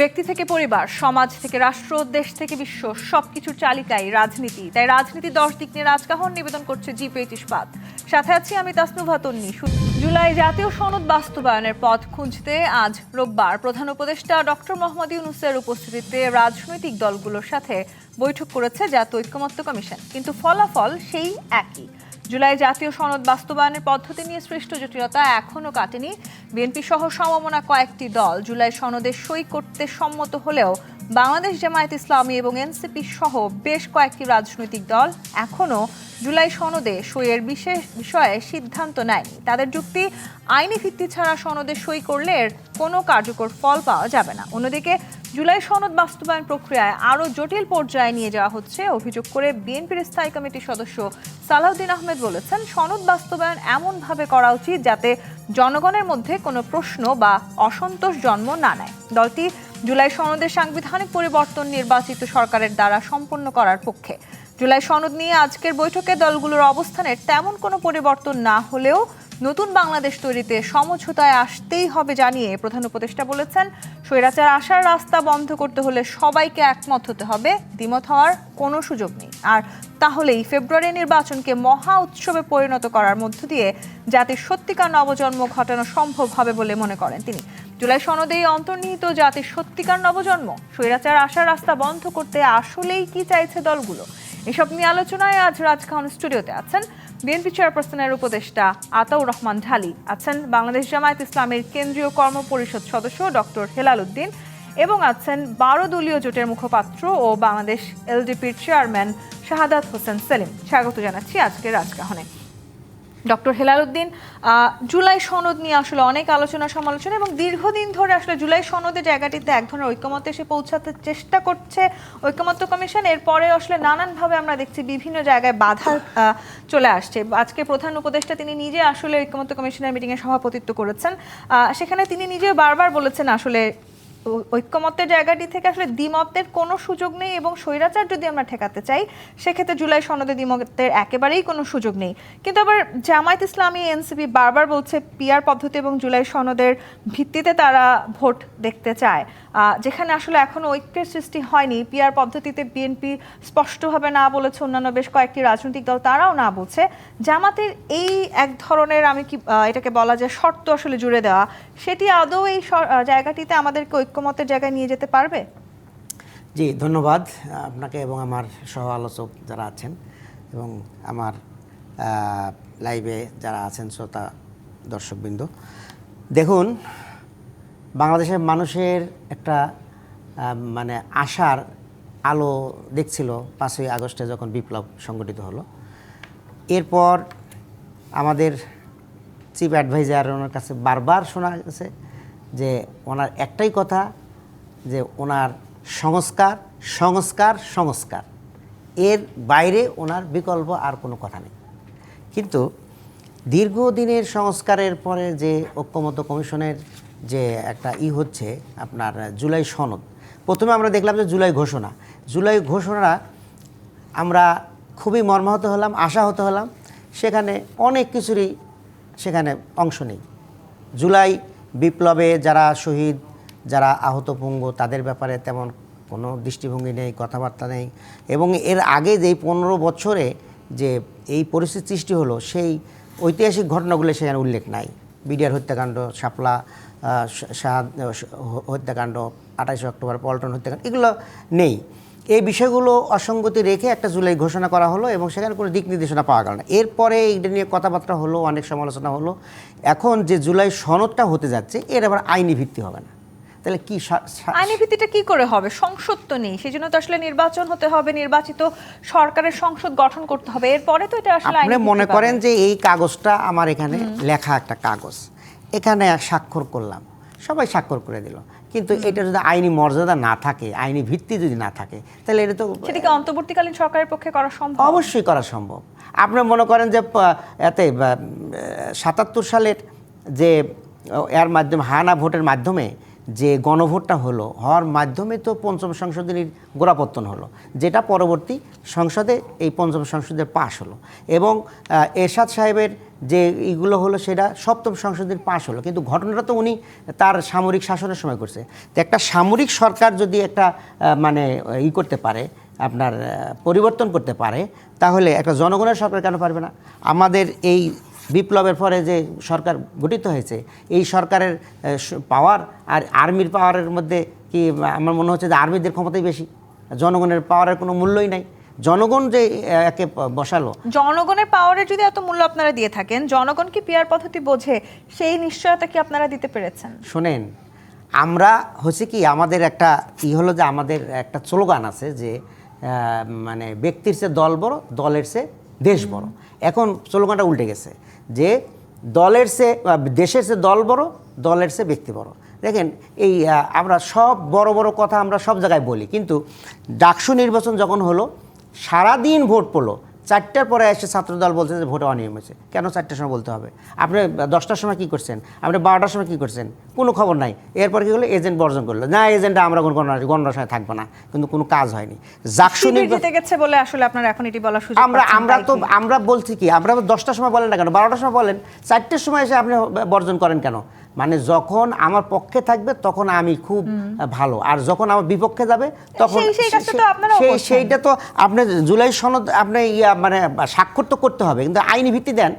ব্যক্তি থেকে পরিবার, সমাজ থেকে রাষ্ট্র, দেশ থেকে বিশ্ব সবকিছুর চালিকাই রাজনীতি। তাই রাজনীতি 10 দিক নিয়ে রাজকাহন নিবেদন করছে জি20 ইস্পাত। সাথে আছি আমি তাসনুভা তন্নি। জুলাই জাতীয় সনদ বাস্তবায়নের পথ খুঁজতে আজ রোববার প্রধান উপদেষ্টা ডক্টর মোহাম্মদ ইউনূসের উপস্থিতিতে রাজনৈতিক দলগুলোর সাথে বৈঠক করেছে জাতীয় ঐকমত্য কমিশন। কিন্তু ফলাফল সেই একই। জুলাই জাতীয় সনদ বাস্তবায়নের পদ্ধতি নিয়ে সৃষ্ট জটিলতা এখনও কাটেনি। বিএনপি সহ সমমনা কয়েকটি দল জুলাই সনদে সই করতে সম্মত হলেও বাংলাদেশ জামায়াত ইসলামী এবং এনসিপি সহ বেশ কয়েকটি রাজনৈতিক দল এখনও জুলাই সনদে সইয়ের বিষয়ে সিদ্ধান্ত নেয়নি। তাদের যুক্তি, আইনি ভিত্তি ছাড়া সনদে সই করলে এর কোনো কার্যকর ফল পাওয়া যাবে না। অন্যদিকে জুলাই সনদ বাস্তবায়ন প্রক্রিয়ায় আরও জটিল পর্যায়ে নিয়ে যাওয়া হচ্ছে অভিযোগ করে বিএনপির স্থায়ী কমিটির সদস্য সালাউদ্দিন আহমেদ বলেছেন, সনদ বাস্তবায়ন এমনভাবে করা উচিত যাতে জনগণের মধ্যে কোনো প্রশ্ন বা অসন্তোষ জন্ম না নেয়। দলটি জুলাই সনদের সাংবিধানিক পরিবর্তন নির্বাচিত সরকারের দ্বারা সম্পন্ন করার পক্ষে। জুলাই সনদ নিয়ে আজকের বৈঠকে দলগুলোর অবস্থানের তেমন কোনো পরিবর্তন না হলেও নতুন বাংলাদেশ তৈরিতে সমঝোতায় আসতেই হবে জানিয়ে প্রধান উপদেষ্টা বলেছেন, স্বৈরাচার আসার রাস্তা বন্ধ করতে হলে সবাইকে একমত হতে হবে, দ্বিমত হওয়ার কোনো সুযোগ নেই। আর তাহলেই ফেব্রুয়ারি নির্বাচনকে মহা উৎসবে পরিণত করার মধ্য দিয়ে জাতির সত্যিকার নবজন্ম ঘটানো সম্ভব হবে বলে মনে করেন তিনি। জুলাই সনদেই অন্তর্নিহিত জাতির সত্যিকার নবজন্ম, স্বৈরাচার আসার রাস্তা বন্ধ করতে আসলেই কি চাইছে দলগুলো, এসব নিয়ে আলোচনায় আজ রাজকাহন স্টুডিওতে আছেন বিএনপি চেয়ারপারসনের উপদেষ্টা আতাউর রহমান ঢালী, আছেন বাংলাদেশ জামায়াত ইসলামের কেন্দ্রীয় কর্মপরিষদ সদস্য ডক্টর হেলাল উদ্দিন এবং আছেন 12 দলীয় জোটের মুখপাত্র ও বাংলাদেশ এলডিপির চেয়ারম্যান শাহাদাত হোসেন সেলিম। স্বাগত জানাচ্ছি আজকের রাজকাহনে। ডক্টর হেলাল উদ্দিন, জুলাই সনদ নিয়ে আসলে অনেক আলোচনা সমালোচনা এবং দীর্ঘদিন ধরে আসলে জুলাই সনদের জায়গাটিতে এক ধরনের ঐকমত্যে এসে পৌঁছাতে চেষ্টা করছে ঐকমত্য কমিশন। এরপরে আসলে নানানভাবে আমরা দেখছি বিভিন্ন জায়গায় বাধা চলে আসছে। আজকে প্রধান উপদেষ্টা তিনি নিজে আসলে ঐকমত্য কমিশনের মিটিংয়ে সভাপতিত্ব করেছেন। সেখানে তিনি নিজে বারবার বলেছেন আসলে ঐক্যমত্যের জায়গাটি থেকে আসলে দ্বিমতের কোনো সুযোগ নেই এবং স্বৈরাচার যদি আমরা ঠেকাতে চাই সেক্ষেত্রে জুলাই সনদে দ্বিমতের একেবারেই কোনো সুযোগ নেই। কিন্তু আবার জামায়াত ইসলামী, এনসিপি বারবার বলছে পিআর পদ্ধতি এবং জুলাই সনদের ভিত্তিতে তারা ভোট দেখতে চায়, যেখানে আসলে এখনো ঐক্যের সৃষ্টি হয়নি। পিআর পদ্ধতিতে বিএনপি স্পষ্টভাবে না বলেছে, অন্যান্য বেশ কয়েকটি রাজনৈতিক দল তারাও না বলছে। জামাতের এই এক ধরনের এটাকে বলা যায় শর্ত আসলে জুড়ে দেওয়া, সেটি আদৌ এই জায়গাটিতে আমাদেরকে ঐক্যমতের জায়গায় নিয়ে যেতে পারবে? জি, ধন্যবাদ আপনাকে এবং আমার সহ আলোচক যারা আছেন এবং আমার লাইভে যারা আছেন শ্রোতা দর্শকবৃন্দ। দেখুন, বাংলাদেশের মানুষের একটা আশার আলো দেখছিল 5ই আগস্টে যখন বিপ্লব সংগঠিত হলো। এরপর আমাদের চিফ অ্যাডভাইজার ওনার কাছে বারবার শোনা গেছে যে ওনার একটাই কথা, যে ওনার সংস্কার সংস্কার সংস্কার, এর বাইরে ওনার বিকল্প আর কোনো কথা নেই। কিন্তু দীর্ঘদিনের সংস্কারের পরে যে ঐকমত্য কমিশনের যে একটা হচ্ছে আপনার জুলাই সনদ, প্রথমে আমরা দেখলাম যে জুলাই ঘোষণা আমরা খুবই মর্মাহত হলাম, আশাহত হলাম। সেখানে অনেক কিছুরই সেখানে অংশ নেই। জুলাই বিপ্লবে যারা শহীদ, যারা আহত পঙ্গু, তাদের ব্যাপারে তেমন কোনো দৃষ্টিভঙ্গি নেই, কথাবার্তা নেই। এবং এর আগে যেই 15 বছরে যে এই পরিস্থিতি সৃষ্টি হলো, সেই ঐতিহাসিক ঘটনাগুলো সেখানে উল্লেখ নাই। বিডিআর হত্যাকাণ্ড, শাপলা হত্যাকাণ্ড, 28 অক্টোবর পল্টন হত্যাকাণ্ড, এগুলো নেই। এই বিষয়গুলো অসঙ্গতি রেখে একটা জুলাই ঘোষণা করা হলো এবং সেখানে কোনো দিক নির্দেশনা পাওয়া গেল না। এরপরে এটা নিয়ে কথাবার্তা হলো, অনেক সমালোচনা হলো। এখন যে জুলাই সনদটা হতে যাচ্ছে, এর আবার আইনি ভিত্তি হবে না। তাহলে কি আইনি ভিত্তিটা কি করে হবে? সংসদ তো নেই, সেজন্য তো আসলে নির্বাচন হতে হবে, নির্বাচিত সরকারের সংসদ গঠন করতে হবে, এরপরে তো এটা আসলে আপনি মনে করেন যে এই কাগজটা আমার এখানে লেখা একটা কাগজ, এখানে স্বাক্ষর করলাম, সবাই স্বাক্ষর করে দিল, কিন্তু এটা যদি আইনি মর্যাদা না থাকে, আইনি ভিত্তি যদি না থাকে, তাহলে এটা তো সেটাকে অন্তর্বর্তীকালীন সরকারের পক্ষে করা সম্ভব? অবশ্যই করা সম্ভব। আপনি মনে করেন যে এতে 77 সালের যে এর মাধ্যমে হানা ভোটের মাধ্যমে যে গণভোটটা হওয়ার মাধ্যমে তো পঞ্চম সংশোধনীর গোড়াপত্তন হলো, যেটা পরবর্তী সংসদে এই পঞ্চম সংসদের পাশ হলো, এবং এরশাদ সাহেবের যে এইগুলো হলো সেটা সপ্তম সংসদের পাশ হলো। কিন্তু ঘটনাটা তো উনি তার সামরিক শাসনের সময় করছে। তো একটা সামরিক সরকার যদি একটা মানে করতে পারে, আপনার পরিবর্তন করতে পারে, তাহলে একটা জনগণের সরকার কেন পারবে না? আমাদের এই বিপ্লবের পরে যে সরকার গঠিত হয়েছে, এই সরকারের পাওয়ার আর আর্মির পাওয়ারের মধ্যে কি আমার মনে হচ্ছে যে আর্মিদের ক্ষমতাই বেশি, জনগণের পাওয়ারের কোনো মূল্যই নাই। জনগণ যে একে বসালো, জনগণের পাওয়ারের যদি এত মূল্য আপনারা দিয়ে থাকেন, জনগণ কি পিয়ার পদ্ধতি বোঝে? সেই নিশ্চয়তা কি আপনারা দিতে পেরেছেন? শোনেন, আমরা হচ্ছে কি আমাদের একটা হলো যে আমাদের একটা স্লোগান আছে যে মানে ব্যক্তির চেয়ে দল বড়, দলের চেয়ে দেশ বড়। এখন স্লোগানটা উল্টে গেছে যে দলের চেয়ে দেশের চেয়ে দল বড়, দলের চেয়ে ব্যক্তি বড়। দেখেন এই আমরা সব বড় বড় কথা আমরা সব জায়গায় বলি, কিন্তু ডাকসু নির্বাচন যখন হলো সারাদিন ভোট পড়লো, 4টার পরে এসে ছাত্রদল বলছে যে ভোটে অনিয়ম হয়েছে। কেন 4টার সময় বলতে হবে? আপনি 10টার সময় কী করছেন, আপনি 12টার সময় কী করছেন, কোনো খবর নাই। এরপর কী হলো, এজেন্ট বর্জন করলো, না এজেন্টটা আমরা গণনার সময় থাকবো না, কিন্তু কোনো কাজ হয়নি। ডাকসু জিতে গেছে বলে আসলে আপনারা এখন এটি বলার সুযোগ আমরা বলছি কি, আমরা 10টার সময় বলেন না কেন, 12টার সময় বলেন, 4টার সময় এসে আপনি বর্জন করেন কেন? মানে যখন আমার পক্ষে থাকবে তখন আমি খুব ভালো, আর যখন আমার বিপক্ষে যাবে তখন সেইটা তো আপনি জুলাই সনদ আপনি মানে স্বাক্ষর তো করতে হবে, কিন্তু আইনি ভিত্তি দেন,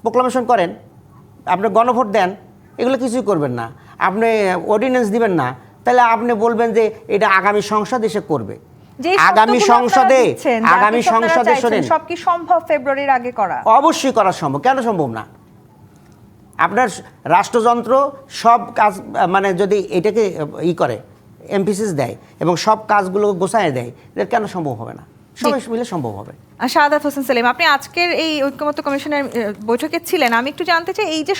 প্রোক্লামেশন করেন, আপনি গণভোট দেন, এগুলো কিছুই করবেন না, আপনি অর্ডিন্যান্স দিবেন না, তাহলে আপনি বলবেন যে এটা আগামী সংসদ এসে করবে। আগামী সংসদে শোনেন, সব কি সম্ভব ফেব্রুয়ারির আগে করা? অবশ্যই করা সম্ভব। কেন সম্ভব না? আপনার রাষ্ট্রযন্ত্র সব কাজ মানে যদি এটাকে করে এমফিসিস দেয় এবং সব কাজগুলো গোছায় দেয়, এটা কেন সম্ভব হবে না? সবাই মিলে সম্ভব হবে। শাহাদাত হোসেন সেলিম, আপনি আজকের এই ঐক্যমত্য কমিশনের বৈঠকে ছিলেন। আমি একটু জানতে চাই, এই যে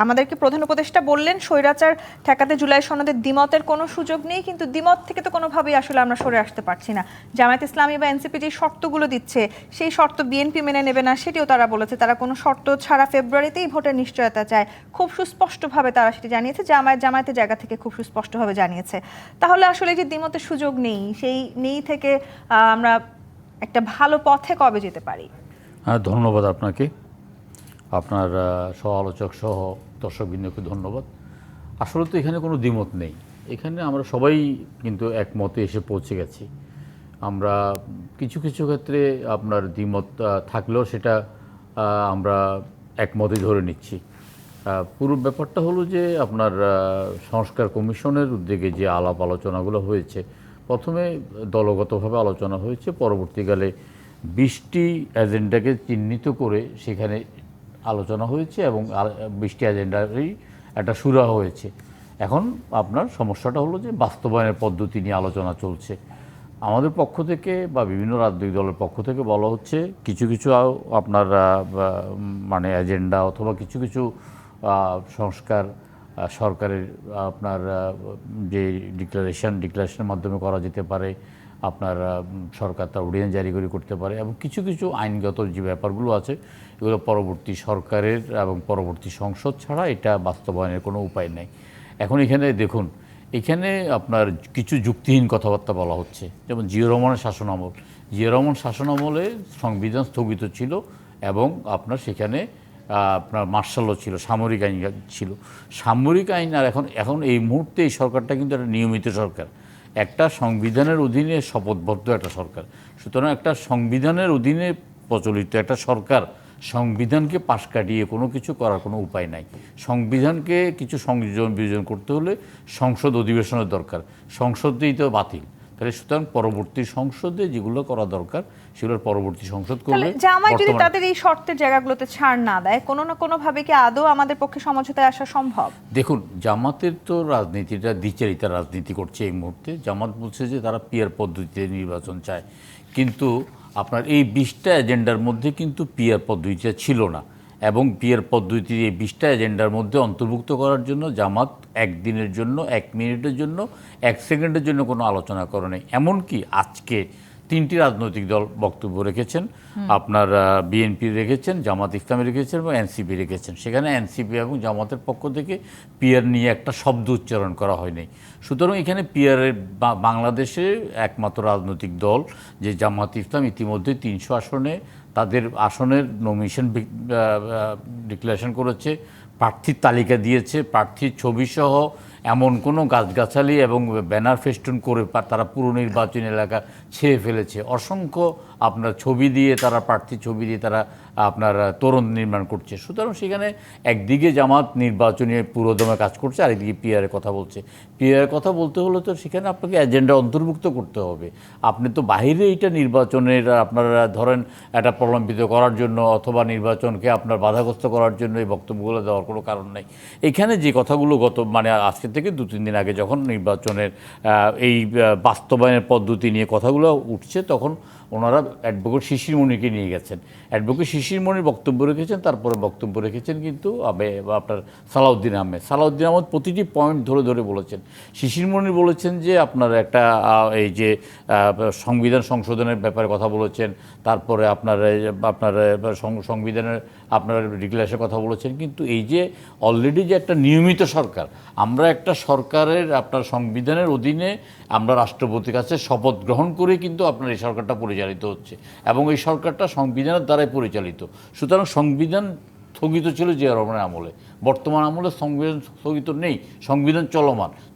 আমাদেরকে প্রধান উপদেষ্টা বললেন স্বৈরাচার ঠেকাতে জুলাই সনদের দ্বিমতের কোনো সুযোগ নেই, কিন্তু দ্বিমত থেকে তো কোনোভাবেই আসলে আমরা সরে আসতে পারছি না। জামায়াত ইসলামী বা এনসিপি যে শর্তগুলো দিচ্ছে, সেই শর্ত বিএনপি মেনে নেবে না, সেটিও তারা বলেছে। তারা কোনো শর্ত ছাড়া ফেব্রুয়ারিতেই ভোটের নিশ্চয়তা চায়, খুব সুস্পষ্টভাবে তারা সেটি জানিয়েছে। জামায়াতের জায়গা থেকে খুব সুস্পষ্টভাবে জানিয়েছে। তাহলে আসলে যে দ্বিমতের সুযোগ নেই, সেই নেই থেকে আমরা একটা ভালো পথে কবে যেতে পারি? হ্যাঁ, ধন্যবাদ আপনাকে, আপনার সহ আলোচক সহ দর্শকবৃন্দকে ধন্যবাদ। আসলে তো এখানে কোনো দ্বিমত নেই, এখানে আমরা সবাই কিন্তু একমতে এসে পৌঁছে গেছি। আমরা কিছু কিছু ক্ষেত্রে আপনার দ্বিমত থাকলেও সেটা আমরা একমতে ধরে নিচ্ছি। পুরো ব্যাপারটা হলো যে আপনার সংস্কার কমিশনের উদ্যোগে যে আলাপ আলোচনাগুলো হয়েছে, প্রথমে দলগতভাবে আলোচনা হয়েছে, পরবর্তীকালে 20টি এজেন্ডাকে চিহ্নিত করে সেখানে আলোচনা হয়েছে এবং 20টি এজেন্ডারই একটা সুরাহা হয়েছে। এখন আপনার সমস্যাটা হলো যে বাস্তবায়নের পদ্ধতি নিয়ে আলোচনা চলছে। আমাদের পক্ষ থেকে বা বিভিন্ন রাজনৈতিক দলের পক্ষ থেকে বলা হচ্ছে কিছু কিছু আপনার মানে এজেন্ডা অথবা কিছু কিছু সংস্কার সরকারের আপনার যে ডিক্লারেশনের মাধ্যমে করা যেতে পারে, আপনার সরকার তার অর্ডিন্যান্স জারি করতে পারে, এবং কিছু কিছু আইনগত যে ব্যাপারগুলো আছে এগুলো পরবর্তী সরকারের এবং পরবর্তী সংসদ ছাড়া এটা বাস্তবায়নের কোনো উপায় নেই। এখন এখানে দেখুন, এখানে আপনার কিছু যুক্তিহীন কথাবার্তা বলা হচ্ছে, যেমন জিয়া রহমানের শাসনামলে সংবিধান স্থগিত ছিল এবং আপনার সেখানে আপনার মার্শালও ছিল, সামরিক আইন ছিল। সামরিক আইন আর এখন এই মুহূর্তে এই সরকারটা কিন্তু একটা নিয়মিত সরকার, একটা সংবিধানের অধীনে শপথবদ্ধ একটা সরকার। সুতরাং একটা সংবিধানের অধীনে প্রচলিত একটা সরকার, সংবিধানকে পাশ কাটিয়ে কোনো কিছু করার কোনো উপায় নাই। সংবিধানকে কিছু সংযোজন বিয়োজন করতে হলে সংসদ অধিবেশনের দরকার, সংসদেই তো বাতিল। তাহলে সুতরাং পরবর্তী সংসদে যেগুলো করা দরকার সেগুলোর পরবর্তী সংসদ করবে। জামায়াত যদি তাদের এই শর্তের জায়গাগুলোতে ছাড় না দেয়, কোনো না কোনো ভাবে কি আদৌ আমাদের পক্ষে সমঝোতায় আসা সম্ভব? দেখুন, জামাতের তো রাজনীতিটা দ্বিচারিতা রাজনীতি করছে এই মুহূর্তে। জামাত বলছে যে তারা পিয়ার পদ্ধতিতে নির্বাচন চায়, কিন্তু আপনার এই 20টা এজেন্ডার মধ্যে কিন্তু পিয়ার পদ্ধতিটা ছিল না, এবং পিয়ার পদ্ধতির এই 20টা এজেন্ডার মধ্যে অন্তর্ভুক্ত করার জন্য জামাত একদিনের জন্য, 1 মিনিটের জন্য, 1 সেকেন্ডের জন্য কোনো আলোচনা করে নেই। এমনকি আজকে তিনটি রাজনৈতিক দল বক্তব্য রেখেছেন, আপনার বিএনপি রেখেছেন, জামাত ইসলামী রেখেছেন এবং এনসিপি রেখেছেন। সেখানে এনসিপি এবং জামাতের পক্ষ থেকে পিয়ার নিয়ে একটা শব্দ উচ্চারণ করা হয়নি। সুতরাং এখানে পিয়ারের বাংলাদেশে একমাত্র রাজনৈতিক দল যে জামাত ইসলাম ইতিমধ্যে 300 আসনে তাদের আসনের নমিনেশন ডিক্লারেশন করেছে, প্রার্থীর তালিকা দিয়েছে, প্রার্থীর ছবিসহ এমন কোনো গাছগাছালি এবং ব্যানার ফেস্টুন করে তারা পুরো নির্বাচনী এলাকা ছেয়ে ফেলেছে। অসংখ্য আপনার ছবি দিয়ে তারা প্রার্থীর ছবি দিয়ে তারা আপনার তোরণ নির্মাণ করছে। সুতরাং সেখানে একদিকে জামাত নির্বাচনী পুরোদমে কাজ করছে, আরেকদিকে পিআরের কথা বলছে। পিআরের কথা বলতে হলে তো সেখানে আপনাকে এজেন্ডা অন্তর্ভুক্ত করতে হবে। আপনি তো বাইরে এইটা নির্বাচনের আপনারা ধরেন একটা প্রলম্বিত করার জন্য অথবা নির্বাচনকে আপনার বাধাগ্রস্ত করার জন্য এই বক্তব্যগুলো দেওয়ার কোনো কারণ নেই। এখানে যে কথাগুলো মানে আজকে থেকে 2-3 দিন আগে যখন নির্বাচনের এই বাস্তবায়নের পদ্ধতি নিয়ে কথাগুলো উঠছে, তখন ওনারা অ্যাডভোকেট শিশির মণিকে নিয়ে গেছেন। অ্যাডভোকেট শিশির মণির বক্তব্য রেখেছেন, তারপরে বক্তব্য রেখেছেন কিন্তু আপনার সালাউদ্দিন আহমেদ। সালাউদ্দিন আহমেদ প্রতিটি পয়েন্ট ধরে ধরে বলেছেন। শিশির মণি বলেছেন যে আপনার একটা এই যে সংবিধান সংশোধনের ব্যাপারে কথা বলেছেন, তারপরে আপনার সংবিধানের আপনার ডিক্লারেশনের কথা বলেছেন। কিন্তু এই যে অলরেডি যে একটা নিয়মিত সরকার, আমরা একটা সরকারের আপনার সংবিধানের অধীনে আমরা রাষ্ট্রপতির কাছে শপথ গ্রহণ করে কিন্তু আপনার এই সরকারটা পরিচালিত হচ্ছে এবং এই সরকারটা সংবিধানের দ্বারাই পরিচালিত। সুতরাং সংবিধান স্থগিত ছিল জিয়া রহমানের আমলে, বর্তমান আমলে সংবিধান স্থগিত নেই, সংবিধান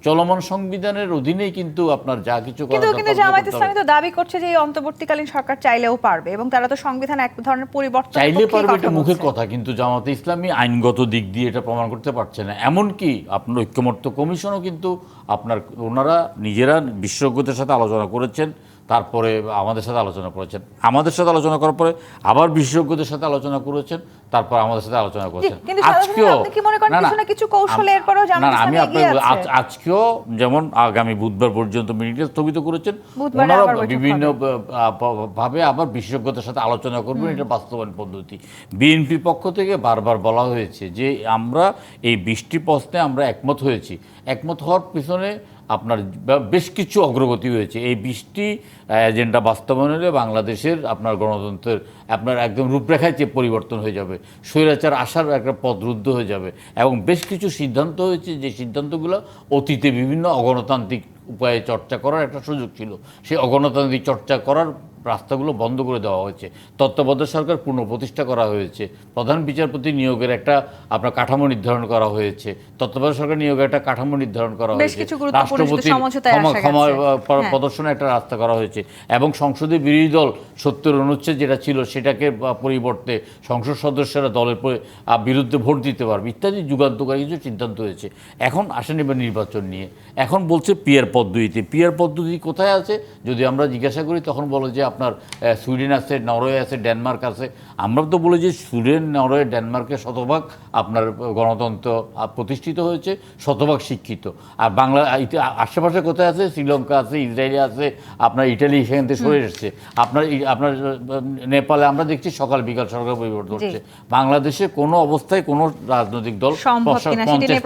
চলমান সংবিধানের অধীনেই কিন্তু আপনার যা কিছু কিন্তু জামায়াত ইসলামী তো দাবি করছে যে এই অন্তর্বর্তীকালীন সরকার চাইলেও পারবে এবং তারা তো সংবিধান এক ধরনের পরিবর্তন চাইলে পারবে, এটা মুখের কথা, কিন্তু জামায়াত ইসলামী আইনগত দিক দিয়ে এটা প্রমাণ করতে পারছে না। এমনকি আপনার ঐক্যমত্য কমিশনও কিন্তু আপনার ওনারা নিজেরা বিশেষজ্ঞদের সাথে আলোচনা করেছেন, তারপরে আমাদের সাথে আলোচনা করেছেন, আমাদের সাথে আলোচনা করার পরে আবার বিশেষজ্ঞদের সাথে আলোচনা করেছেন, তারপর আমাদের সাথে আলোচনা করেছেন। আজকেও যেমন আগামী বুধবার পর্যন্ত মিটিংটা স্থগিত করেছেন, ওনারা বিভিন্ন ভাবে আবার বিশেষজ্ঞদের সাথে আলোচনা করবেন, এটা বাস্তবায়ন পদ্ধতি। বিএনপির পক্ষ থেকে বারবার বলা হয়েছে যে আমরা এই 20টি প্রশ্নে আমরা একমত হয়েছি। একমত হওয়ার পিছনে আপনার বেশ কিছু অগ্রগতি হয়েছে। এই 20টি এজেন্ডা বাস্তবায়ন হলে বাংলাদেশের আপনার গণতন্ত্রের আপনার একদম রূপরেখায় যে পরিবর্তন হয়ে যাবে, স্বৈরাচার আসার একটা পথ রুদ্ধ হয়ে যাবে এবং বেশ কিছু সিদ্ধান্ত হয়েছে যে সিদ্ধান্তগুলো অতীতে বিভিন্ন অগণতান্ত্রিক উপায়ে চর্চা করার একটা সুযোগ ছিল, সেই অগণতান্ত্রিক চর্চা করার রাস্তাগুলো বন্ধ করে দেওয়া হয়েছে। তত্ত্বাবধায়ক সরকার পুনঃপ্রতিষ্ঠা করা হয়েছে, প্রধান বিচারপতি নিয়োগের একটা আপনার কাঠামো নির্ধারণ করা হয়েছে, তত্ত্বাবধায়ক সরকার নিয়োগের একটা কাঠামো নির্ধারণ করা হয়েছে, রাষ্ট্রপতির ক্ষমা প্রদর্শনের একটা রাস্তা করা হয়েছে এবং সংসদে বিরোধী দল 70 অনুচ্ছেদ যেটা ছিল সেটাকে পরিবর্তে সংসদ সদস্যরা দলের বিরুদ্ধে ভোট দিতে পারবে ইত্যাদি যুগান্তকারী কিছু সিদ্ধান্ত হয়েছে। এখন আসেন এবার নির্বাচন নিয়ে, এখন বলছে পিয়ার পদ্ধতিতে। পিয়ার পদ্ধতি কোথায় আছে যদি আমরা জিজ্ঞাসা করি, তখন বলে যে আপনার সুইডেন আছে, নরওয়ে আছে, ডেনমার্ক আছে। আমরা তো বলি যে সুইডেন, নরওয়ে, ডেনমার্কে শতভাগ আপনার গণতন্ত্র প্রতিষ্ঠিত হয়েছে, শতভাগ শিক্ষিত। আর বাংলা আশেপাশে কোথায় আছে? শ্রীলঙ্কা আছে, ইসরায়েল আছে, আপনার ইটালি সেখান থেকে সরে এসছে। আপনার নেপালে আমরা দেখছি সকাল বিকাল সরকার পরিবর্তন হচ্ছে। বাংলাদেশে কোনো অবস্থায় কোনো রাজনৈতিক দল 50%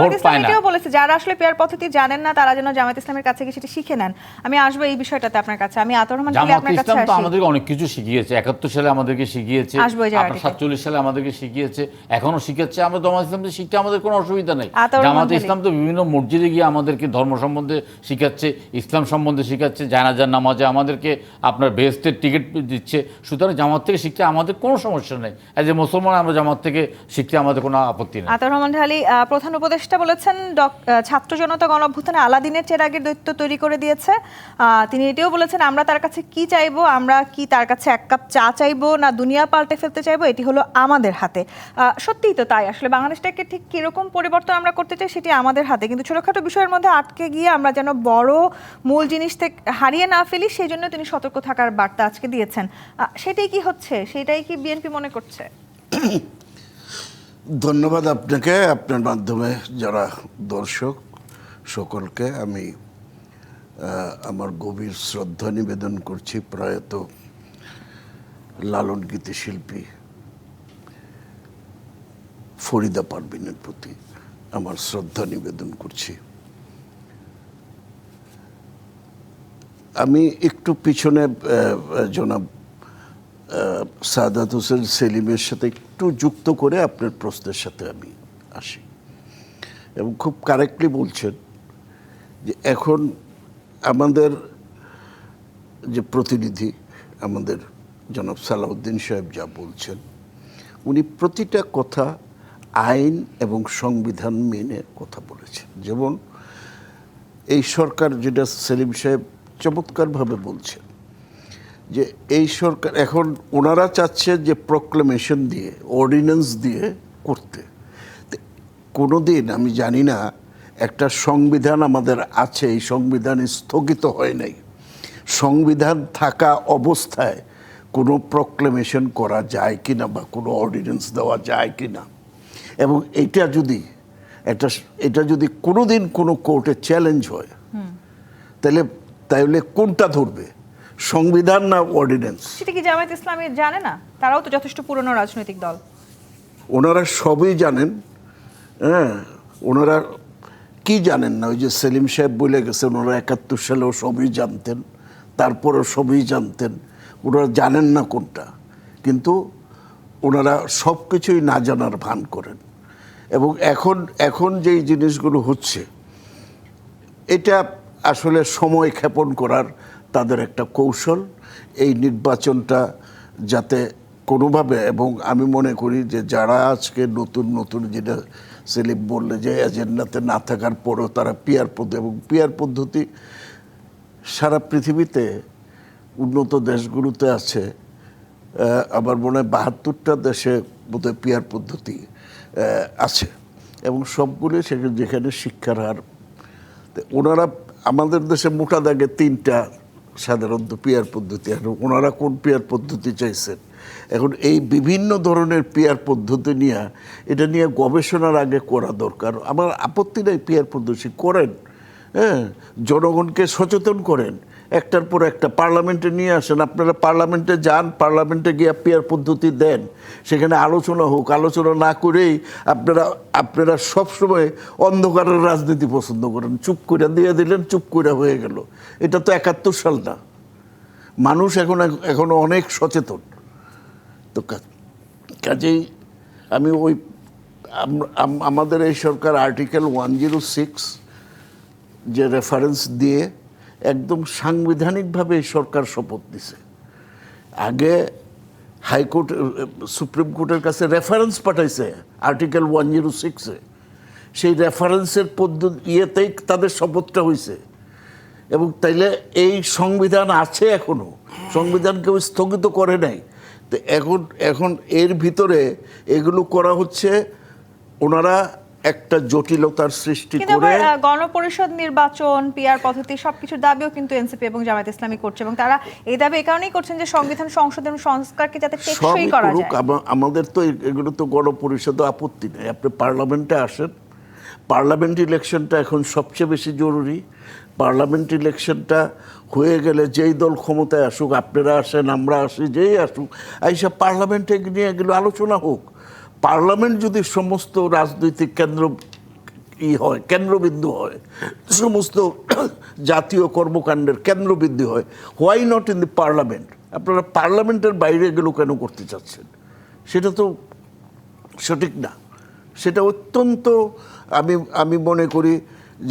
ভোট পায় না। বলেছে যারা আসলে পেয়ার পদ্ধতি জানেন না তারা যেন জামায়াত ইসলামের কাছে গিয়ে সেটা শিখে নেন। আমি আসবো এই বিষয়টাতে আপনার কাছে। আমি আতর রহমান আপনার কাছে আসি। তো আমাদেরকে অনেক কিছু শিখিয়েছে, 71 সালে আমাদেরকে শিখিয়েছে, 47 সালে আমাদেরকে শিখিয়েছে, এখনো শিখাচ্ছে। আমরা জামাত ইসলামকে শিখতে আমাদের কোনো অসুবিধা নেই। জামাত ইসলাম তো বিভিন্ন মসজিদে গিয়ে আমাদেরকে ধর্ম সম্বন্ধে শিখাচ্ছে, ইসলাম সম্বন্ধে শিখাচ্ছে, জানাজার নামাজে আমাদেরকে আপনার বেহেশতের টিকিট দিচ্ছে। সুতরাং জামাত থেকে শিখতে আমাদের কোনো সমস্যা নেই। এজ এ মুসলমান আমরা জামাত থেকে শিখতে আমাদের কোনো আপত্তি নেই। আতর রহমান ঢালী প্রধান উপদেষ্টা বলেছেন ছাত্র জনতা গণ অভ্যুত্থানে আলাদিনের চেরাগের দৈত্য তৈরি করে দিয়েছে। তিনি এটাও বলেছেন আমরা তার কাছে কি চাইবো, আমরা কি তার কাছে এক কাপ চা চাইবো না দুনিয়া পাল্টে ফেলতে চাইবো, এটি হলো আমাদের হাতে। সত্যিই তো তাই। আসলে বাংলাদেশটাকে ঠিক কিরকম পরিবর্তন আমরা করতে চাই সেটি আমাদের হাতে, কিন্তু ছোটখাটো বিষয়ের মধ্যে আটকে গিয়ে আমরা যেন বড় মূল জিনিস থেকে হারিয়ে না ফেলি সেই জন্য তিনি সতর্ক থাকার বার্তা আজকে দিয়েছেন। সেটাই কি হচ্ছে? সেটাই কি বিএনপি মনে করছে? ধন্যবাদ আপনাকে, আপনার মাধ্যমে যারা দর্শক সকলকে আমি আমার গভীর শ্রদ্ধা নিবেদন করছি প্রয়াত লালন গীতি শিল্পী ফরিদা পারভিনের প্রতি আমার শ্রদ্ধা নিবেদন করছি। আমি একটু পিছনে জনাব সাদাত হোসেন সেলিমের সাথে একটু যুক্ত করে আপনার প্রশ্নের সাথে আমি আসি, এবং খুব কারেক্টলি বলছেন যে এখন আমাদের যে প্রতিনিধি আমাদের জনাব সালাউদ্দিন সাহেব যা বলছেন, উনি প্রতিটা কথা আইন এবং সংবিধান মেনে কথা বলেছেন। যেমন এই সরকার, যেটা সেলিম সাহেব চমৎকারভাবে বলছেন, যে এই সরকার এখন ওনারা চাচ্ছে যে প্রক্লেমেশন দিয়ে, অর্ডিন্যান্স দিয়ে করতে। কোনো দিন আমি জানি না, একটা সংবিধান আমাদের আছে, এই সংবিধান স্থগিত হয় নাই। সংবিধান থাকা অবস্থায় কোনো প্রক্লেমেশন করা যায় কিনা বা কোনো অর্ডিন্যান্স দেওয়া যায় কিনা, এবং এটা যদি কোনোদিন কোনো কোর্টে চ্যালেঞ্জ হয়, তাহলে কোনটা ধরবে, সংবিধান না অর্ডিন্যান্স? সেটা কি জামায়াত ইসলামী জানে না? তারাও তো যথেষ্ট পুরনো রাজনৈতিক দল। ওনারা সবই জানেন। হ্যাঁ, ওনারা কি জানেন না? ওই যে সেলিম সাহেব বলে গেছেন, ওনারা 71 সালেও সবই জানতেন, তারপরেও সবই জানতেন। ওনারা জানেন না কোনটা, কিন্তু ওনারা সব কিছুই না জানার ভান করেন। এবং এখন যেই জিনিসগুলো হচ্ছে, এটা আসলে সময় ক্ষেপণ করার তাদের একটা কৌশল। এই নির্বাচনটা যাতে কোনোভাবে, এবং আমি মনে করি যে যারা আজকে নতুন যেটা সেলিম বললে যে এজেন্ডাতে না থাকার পরেও তারা পিয়ার পদ্ধতি, এবং পিয়ার পদ্ধতি সারা পৃথিবীতে উন্নত দেশগুলোতে আছে। আমার মনে হয় 72টা দেশে বোধহয় পিয়ার পদ্ধতি আছে, এবং সবগুলি যেখানে শিক্ষার হার। ওনারা আমাদের দেশে মোটা দাগে 3টা সাধারণত পিয়ার পদ্ধতি, আর ওনারা কোন পিয়ার পদ্ধতি চাইছেন। এখন এই বিভিন্ন ধরনের পিয়ার পদ্ধতি নিয়ে, এটা নিয়ে গবেষণার আগে করা দরকার। আমার আপত্তি নেই, পিয়ার পদ্ধতি করেন, হ্যাঁ, জনগণকে সচেতন করেন, একটার পর একটা পার্লামেন্টে নিয়ে আসেন। আপনারা পার্লামেন্টে যান, পার্লামেন্টে গিয়ে পিয়ার পদ্ধতি দেন, সেখানে আলোচনা হোক। আলোচনা না করেই আপনারা সবসময় অন্ধকারের রাজনীতি পছন্দ করেন। চুপ করে দিয়ে দিলেন, চুপ করে হয়ে গেল। এটা তো 71 সাল না, মানুষ এখনো অনেক সচেতন। তো কাজেই আমি আমাদের এই সরকার আর্টিকেল 106 যে রেফারেন্স দিয়ে একদম সাংবিধানিকভাবে এই সরকার শপথ দিছে। আগে হাইকোর্ট, সুপ্রিম কোর্টের কাছে রেফারেন্স পাঠাইছে আর্টিকেল 106-এ। সেই রেফারেন্সের ইয়েতেই তাদের শপথটা হয়েছে। এবং তাইলে এই সংবিধান আছে এখনো, সংবিধান কেউ স্থগিত করে নাই। তো এখন এর ভিতরে এগুলো করা হচ্ছে, ওনারা একটা জটিলতার সৃষ্টি করে। গণপরিষদ নির্বাচন, পিআর পদ্ধতি, সবকিছুর দাবিও কিন্তু এনসিপি এবং জামায়াত ইসলামী করছে, এবং তারা এই দাবি এই কারণেই করছেন যে সংবিধান সংশোধন সংস্কারকে যাতে টেকসই করা যায়। আমাদের তো এগুলো তো গণপরিষদ আপত্তি নেই। আপনি পার্লামেন্টে আসেন, পার্লামেন্ট ইলেকশনটা এখন সবচেয়ে বেশি জরুরি। পার্লামেন্ট ইলেকশনটা হয়ে গেলে যেই দল ক্ষমতায় আসুক, আপনারা আসেন, আমরা আসি, যেই আসুক, এইসব পার্লামেন্টে নিয়ে এগুলো আলোচনা হোক। পার্লামেন্ট যদি সমস্ত রাজনৈতিক কেন্দ্রবিন্দু হয়, সমস্ত জাতীয় কর্মকাণ্ডের কেন্দ্রবিন্দু হয়, why not in the parliament? আপনারা পার্লামেন্টের বাইরে এগুলো কেন করতে চাচ্ছেন? সেটা তো সঠিক না। সেটা অত্যন্ত, আমি মনে করি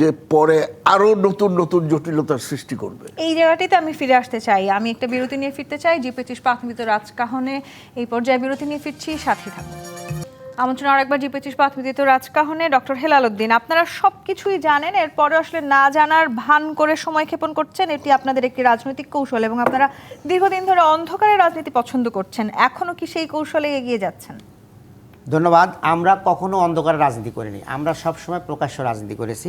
যে পরে আরো নতুন জটিলতার সৃষ্টি করবে। এই জায়গাটিতে আমি ফিরে আসতে চাই, আমি একটা বিরতি নিয়ে ফিরতে চাই। জি25 প্রাথমিক রাজকাহনে এই পর্যায়ে বিরতি নিয়ে ফিরছি, সাথে থাকুন। আমন্ত্রণ আরেকবার জি25 প্রাথমিক রাজকাহনে। ডক্টর হেলাল উদ্দিন, আপনারা সবকিছুই জানেন, এরপরে আসলে না জানার ভান করে সময় ক্ষেপণ করছেন, এটি আপনাদের একটি রাজনৈতিক কৌশল, এবং আপনারা দীর্ঘদিন ধরে অন্ধকারের রাজনীতি পছন্দ করছেন। এখনো কি সেই কৌশলে এগিয়ে যাচ্ছেন? ধন্যবাদ। আমরা কখনো অন্ধকারে রাজনীতি করিনি, আমরা সবসময় প্রকাশ্য রাজনীতি করেছি।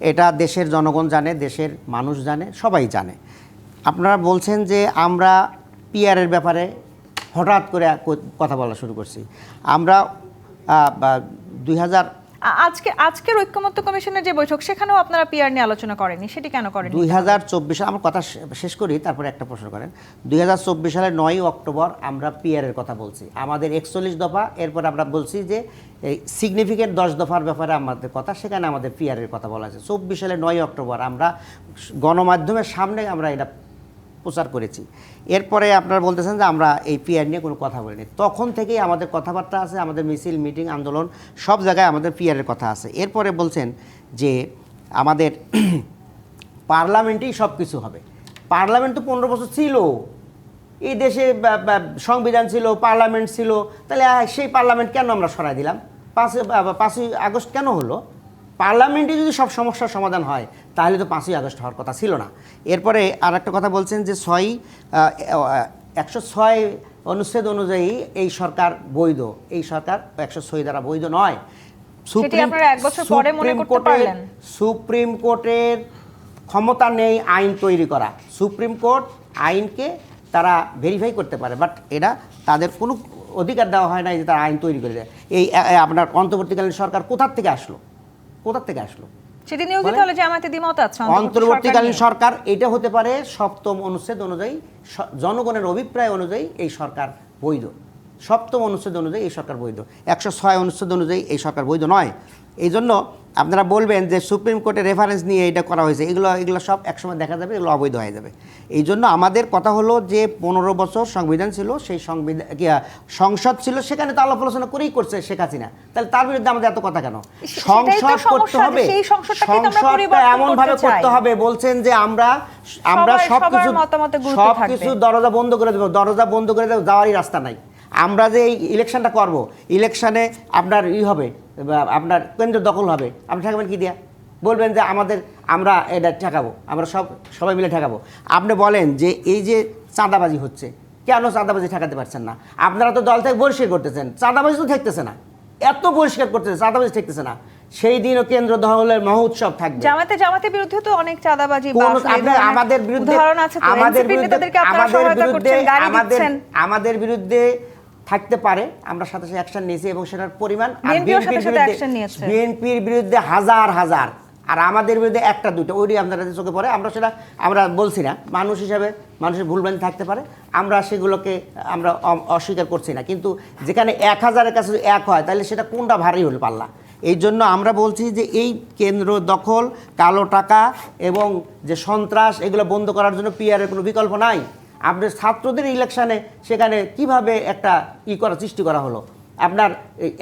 এটা দেশের জনগণ জানে, দেশের মানুষ জানে, সবাই জানে। আপনারা বলছেন যে আমরা পিআরের ব্যাপারে হঠাৎ করে কথা বলা শুরু করছি। আমরা 2000 আজকের ঐক্যমত্য কমিশনের যে বৈঠক, সেখানেও আপনারা পিআর নিয়ে আলোচনা করেনি, সেটি কেন করেন? 2024 আমার কথা শেষ করি, তারপরে একটা প্রশ্ন করেন। 2024 সালের 9 অক্টোবর আমরা পিআরের কথা বলছি, আমাদের 41 দফা। এরপর আমরা বলছি যে এই সিগনিফিকেন্ট 10 দফার ব্যাপারে আমাদের কথা, সেখানে আমাদের পিআরের কথা বলা আছে। 24 সালের 9 অক্টোবর আমরা গণমাধ্যমের সামনে আমরা এটা প্রচার করেছি। এরপরে আপনারা বলতেছেন যে আমরা এই পিআর নিয়ে কোনো কথা বলিনি। তখন থেকেই আমাদের কথাবার্তা আছে, আমাদের মিছিল, মিটিং, আন্দোলন সব জায়গায় আমাদের পিআরের কথা আছে। এরপরে বলছেন যে আমাদের পার্লামেন্টেই সব কিছু হবে। পার্লামেন্ট তো 15 বছর ছিল, এই দেশে সংবিধান ছিল, পার্লামেন্ট ছিল, তাহলে সেই পার্লামেন্ট কেন আমরা সরাই দিলাম? 5ই আগস্ট কেন হলো? পার্লামেন্টে যদি সব সমস্যার সমাধান হয় তাহলে তো 5ই আগস্ট হওয়ার কথা ছিল না। এরপরে আর একটা কথা বলছেন যে 106 অনুচ্ছেদ অনুযায়ী এই সরকার বৈধ। এই সরকার 106 দ্বারা বৈধ নয়। সেটি আপনারা 1 বছর পরে মনে করতে পারলেন? সুপ্রিম কোর্টের ক্ষমতা নেই আইন তৈরি করা। সুপ্রিম কোর্ট আইনকে তারা ভেরিফাই করতে পারে, বাট এটা তাদের কোনো অধিকার দেওয়া হয় না যে তারা আইন তৈরি করে দেয়। এই আপনার অন্তর্বর্তীকালীন সরকার কোথা থেকে আসলো? সেটি নিয়োজিত হলে জামায়াতে দ্বিমত আছে। অন্তর্বর্তীকালীন সরকার এটা হতে পারে 7ম অনুচ্ছেদ অনুযায়ী, জনগণের অভিপ্রায় অনুযায়ী এই সরকার বৈধ। 7ম অনুচ্ছেদ অনুযায়ী এই সরকার বৈধ, 106 অনুচ্ছেদ অনুযায়ী এই সরকার বৈধ নয়। এই জন্য আপনারা বলবেন যে সুপ্রিম কোর্টের রেফারেন্স নিয়ে এটা করা হয়েছে, এগুলো সব একসময় দেখা যাবে, এগুলো অবৈধ হয়ে যাবে। এই জন্য আমাদের কথা হলো যে 15 বছর সংবিধান ছিল, সেই সংসদ ছিল, সেখানে তো আলাপ আলোচনা করেই করছে শেখ হাসিনা, তাহলে তার বিরুদ্ধে আমাদের এত কথা কেন? সংসদ করতে হবে, সংসদটা এমনভাবে করতে হবে। বলছেন যে আমরা সবকিছু দরজা বন্ধ করে দেবো, দরজা বন্ধ করে দেবো, যাওয়ারই রাস্তা নাই। আমরা যে এই ইলেকশনটা করব, ইলেকশনে আপনার হবে, আপনার কেন্দ্র দখল হবে, আপনি ঠেকাবেন কি দিয়া? বলবেন যে আমরা এটা ঠেকাবো, আমরা সবাই মিলে ঠেকাবো। আপনি বলেন যে এই যে চাঁদাবাজি হচ্ছে, কেন চাঁদাবাজি ঠেকাতে পারছেন না? আপনারা তো দল থেকে বহিষ্কার করতেছেন, চাঁদাবাজি তো ঠেকতেছে না, এত বহিষ্কার করতেছে, চাঁদাবাজি ঠেকতেছে না। সেই দিনও কেন্দ্র দখলের মহোৎসব থাকবে। জামাতের বিরুদ্ধে তো অনেক চাঁদাবাজি আমাদের বিরুদ্ধে আমাদের বিরুদ্ধে থাকতে পারে, আমরা সাথে সাথে অ্যাকশন নিয়েছি এবং সেটার পরিমাণ বিএনপির বিরুদ্ধে হাজার, আর আমাদের বিরুদ্ধে 1-2টা, ওইটি আপনাদের চোখে পড়ে। আমরা বলছি না, মানুষ হিসাবে মানুষের ভুলভ্রান্তি থাকতে পারে, আমরা সেগুলোকে আমরা অস্বীকার করছি না। কিন্তু যেখানে 1000-এর কাছে 1 হয়, তাহলে সেটা কোনটা ভারী হল পাল্লা? এই জন্য আমরা বলছি যে এই কেন্দ্র দখল, কালো টাকা এবং যে সন্ত্রাস, এগুলো বন্ধ করার জন্য পিআরের কোনো বিকল্প নাই। আপনার ছাত্রদের ইলেকশনে সেখানে কিভাবে একটা সৃষ্টি করা হলো? আপনার